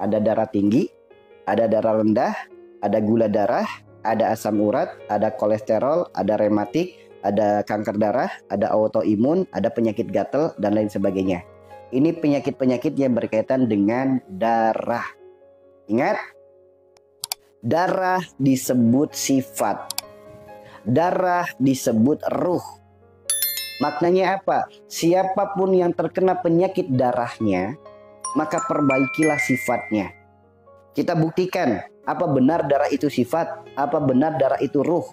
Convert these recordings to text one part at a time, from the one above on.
Ada darah tinggi, ada darah rendah, ada gula darah, ada asam urat, ada kolesterol, ada rematik, ada kanker darah, ada autoimun, ada penyakit gatal, dan lain sebagainya. Ini penyakit-penyakit yang berkaitan dengan darah. Ingat, darah disebut sifat. Darah disebut ruh. Maknanya apa? Siapapun yang terkena penyakit darahnya, maka perbaikilah sifatnya. Kita buktikan, apa benar darah itu sifat? Apa benar darah itu ruh?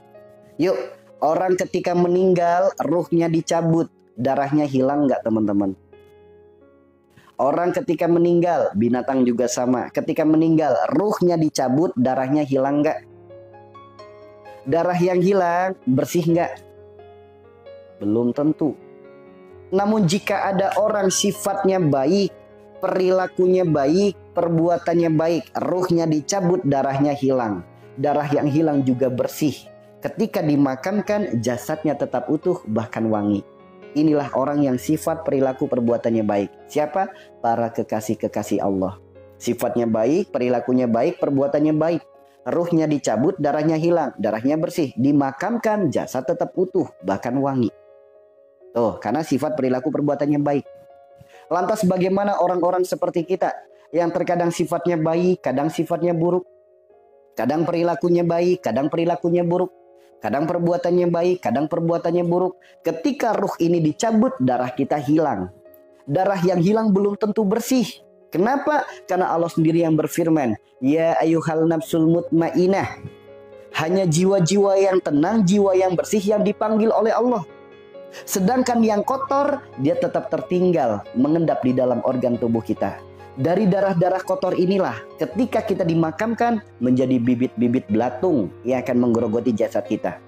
Yuk, orang ketika meninggal, ruhnya dicabut, darahnya hilang nggak teman-teman? Orang ketika meninggal, binatang juga sama. Ketika meninggal, ruhnya dicabut, darahnya hilang nggak? Darah yang hilang, bersih nggak? Belum tentu. Namun jika ada orang sifatnya baik, perilakunya baik, perbuatannya baik, ruhnya dicabut, darahnya hilang. Darah yang hilang juga bersih. Ketika dimakamkan, jasadnya tetap utuh, bahkan wangi. Inilah orang yang sifat perilaku perbuatannya baik. Siapa? Para kekasih-kekasih Allah. Sifatnya baik, perilakunya baik, perbuatannya baik. Ruhnya dicabut, darahnya hilang, darahnya bersih. Dimakamkan, jasad tetap utuh, bahkan wangi. Tuh, karena sifat perilaku perbuatannya baik. Lantas bagaimana orang-orang seperti kita yang terkadang sifatnya baik, kadang sifatnya buruk. Kadang perilakunya baik, kadang perilakunya buruk. Kadang perbuatannya baik, kadang perbuatannya buruk. Ketika ruh ini dicabut, darah kita hilang. Darah yang hilang belum tentu bersih. Kenapa? Karena Allah sendiri yang berfirman, Ya ayyuhal nafsul mutmainah. Hanya jiwa-jiwa yang tenang, jiwa yang bersih yang dipanggil oleh Allah. Sedangkan yang kotor, dia tetap tertinggal, mengendap di dalam organ tubuh kita. Dari darah-darah kotor inilah, ketika kita dimakamkan, menjadi bibit-bibit belatung yang akan menggerogoti jasad kita.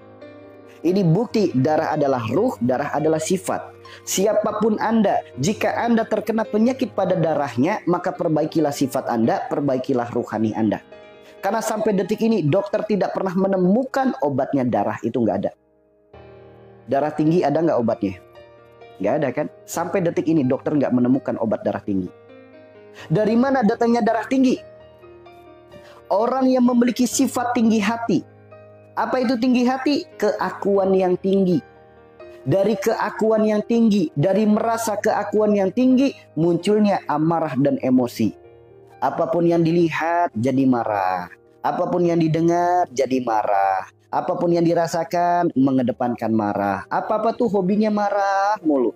Ini bukti darah adalah ruh, darah adalah sifat. Siapapun Anda, jika Anda terkena penyakit pada darahnya, maka perbaikilah sifat Anda, perbaikilah ruhani Anda. Karena sampai detik ini, dokter tidak pernah menemukan obatnya darah itu nggak ada. Darah tinggi ada nggak obatnya? Nggak ada kan? Sampai detik ini dokter nggak menemukan obat darah tinggi. Dari mana datangnya darah tinggi? Orang yang memiliki sifat tinggi hati. Apa itu tinggi hati? Keakuan yang tinggi. Dari keakuan yang tinggi, dari merasa keakuan yang tinggi, munculnya amarah dan emosi. Apapun yang dilihat jadi marah. Apapun yang didengar jadi marah. Apapun yang dirasakan mengedepankan marah. Apa-apa tuh hobinya marah mulu.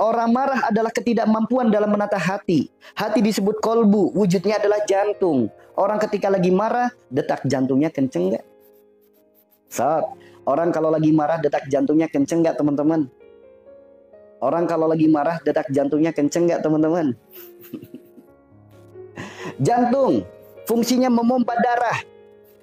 Orang marah adalah ketidakmampuan dalam menata hati. Hati disebut kolbu, wujudnya adalah jantung. Orang ketika lagi marah, detak jantungnya kenceng nggak? Sob, orang kalau lagi marah, detak jantungnya kenceng nggak teman-teman? Orang kalau lagi marah, detak jantungnya kenceng nggak teman-teman? Jantung, fungsinya memompa darah.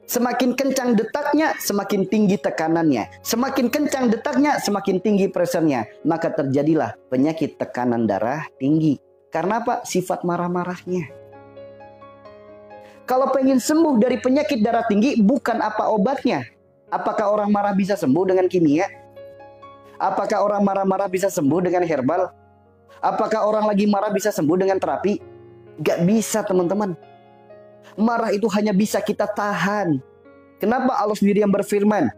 Semakin kencang detaknya, semakin tinggi tekanannya. Semakin kencang detaknya, semakin tinggi pressure-nya. Maka terjadilah penyakit tekanan darah tinggi. Karena apa? Sifat marah-marahnya. Kalau pengen sembuh dari penyakit darah tinggi, bukan apa obatnya. Apakah orang marah bisa sembuh dengan kimia? Apakah orang marah-marah bisa sembuh dengan herbal? Apakah orang lagi marah bisa sembuh dengan terapi? Gak bisa teman-teman. Marah itu hanya bisa kita tahan. Kenapa Allah sendiri yang berfirman?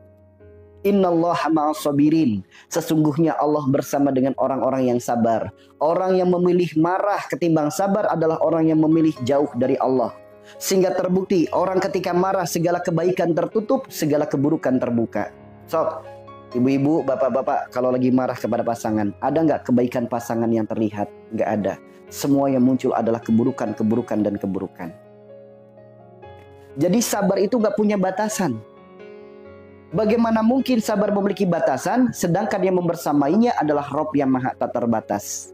Innallaha ma'as sabirin. Sesungguhnya Allah bersama dengan orang-orang yang sabar. Orang yang memilih marah ketimbang sabar adalah orang yang memilih jauh dari Allah. Sehingga terbukti orang ketika marah segala kebaikan tertutup, segala keburukan terbuka. Sob, ibu-ibu, bapak-bapak, kalau lagi marah kepada pasangan, ada nggak kebaikan pasangan yang terlihat? Nggak ada. Semua yang muncul adalah keburukan, keburukan, dan keburukan. Jadi sabar itu gak punya batasan. Bagaimana mungkin sabar memiliki batasan, sedangkan yang membersamainya adalah Rabb yang maha tak terbatas.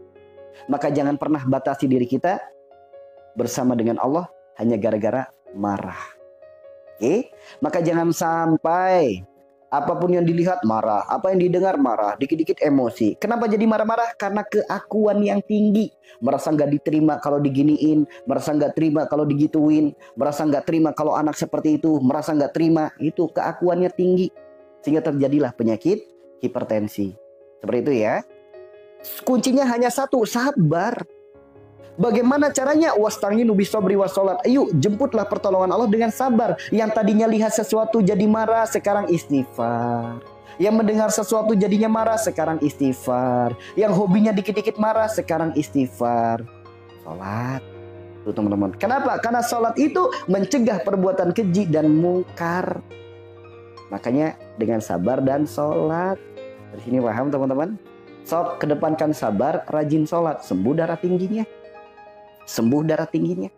Maka jangan pernah batasi diri kita bersama dengan Allah hanya gara-gara marah. Oke? Maka jangan sampai apapun yang dilihat marah, apa yang didengar marah, dikit-dikit emosi. Kenapa jadi marah-marah? Karena keakuan yang tinggi. Merasa nggak diterima kalau diginiin, merasa nggak terima kalau digituin, merasa nggak terima kalau anak seperti itu, merasa nggak terima. Itu keakuannya tinggi. Sehingga terjadilah penyakit hipertensi. Seperti itu ya. Kuncinya hanya satu, sabar. Bagaimana caranya? Wasta'inu bisobri wassalat. Ayo, jemputlah pertolongan Allah dengan sabar. Yang tadinya lihat sesuatu jadi marah, sekarang istighfar. Yang mendengar sesuatu jadinya marah, sekarang istighfar. Yang hobinya dikit-dikit marah, sekarang istighfar. Salat. Tuh teman-teman. Kenapa? Karena salat itu mencegah perbuatan keji dan mungkar. Makanya dengan sabar dan salat. Dari sini paham teman-teman? Sok kedepankan sabar, rajin salat, sembuh darah tingginya. Sembuh darah tingginya.